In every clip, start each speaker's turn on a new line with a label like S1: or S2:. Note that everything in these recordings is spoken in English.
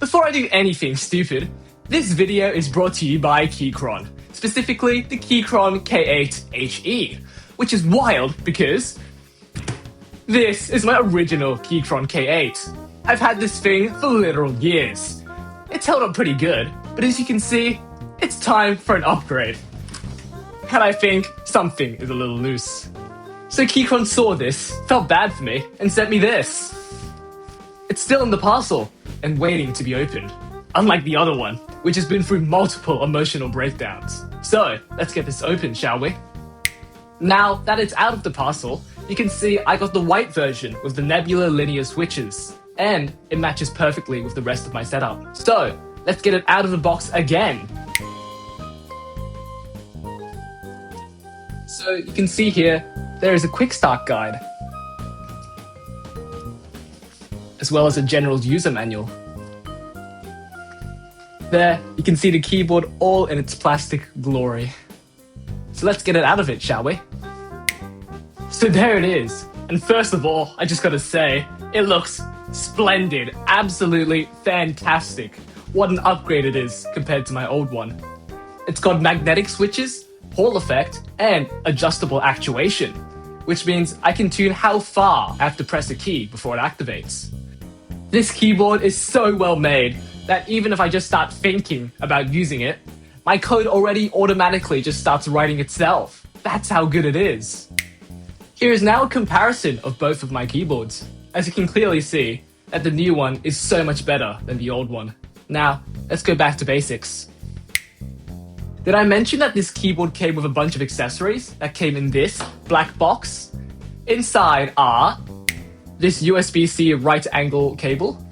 S1: before I do anything stupid, this video is brought to you by Keychron, specifically the Keychron K8 HE, which is wild because this is my original Keychron K8. I've had this thing for literal years. It's held up pretty good, but as you can see, it's time for an upgrade. And I think something is a little loose. So Keychron saw this, felt bad for me, and sent me this. It's still in the parcel and waiting to be opened, unlike the other one, which has been through multiple emotional breakdowns. So let's get this open, shall we? Now that it's out of the parcel, you can see I got the white version with the Nebula linear switches, and it matches perfectly with the rest of my setup. So let's get it out of the box again. So you can see here, there is a quick start guide, as well as a general user manual. There, you can see the keyboard all in its plastic glory. So let's get it out of it, shall we? So there it is. And first of all, I just gotta say, it looks splendid, absolutely fantastic. What an upgrade it is compared to my old one. It's got magnetic switches, Hall effect, and adjustable actuation, which means I can tune how far I have to press a key before it activates. This keyboard is so well made that even if I just start thinking about using it, my code already automatically just starts writing itself. That's how good it is. Here is now a comparison of both of my keyboards. As you can clearly see, that the new one is so much better than the old one. Now, let's go back to basics. Did I mention that this keyboard came with a bunch of accessories that came in this black box? Inside are this USB-C right angle cable,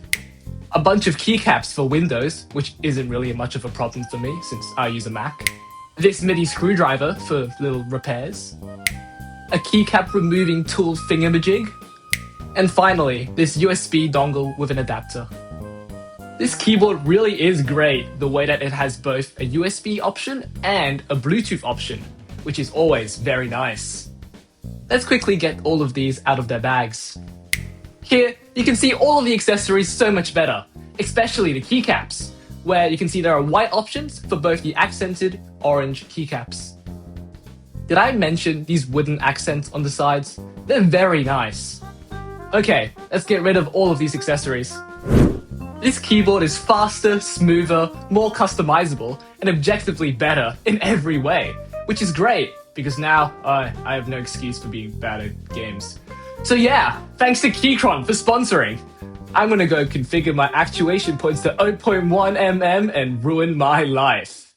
S1: a bunch of keycaps for Windows, which isn't really much of a problem for me since I use a Mac, this MIDI screwdriver for little repairs, a keycap removing tool thingamajig, and finally, this USB dongle with an adapter. This keyboard really is great the way that it has both a USB option and a Bluetooth option, which is always very nice. Let's quickly get all of these out of their bags. Here, you can see all of the accessories so much better, especially the keycaps, where you can see there are white options for both the accented orange keycaps. Did I mention these wooden accents on the sides? They're very nice. Okay, let's get rid of all of these accessories. This keyboard is faster, smoother, more customizable, and objectively better in every way, which is great, because now I have no excuse for being bad at games. So yeah, thanks to Keychron for sponsoring. I'm gonna go configure my actuation points to 0.1 mm and ruin my life.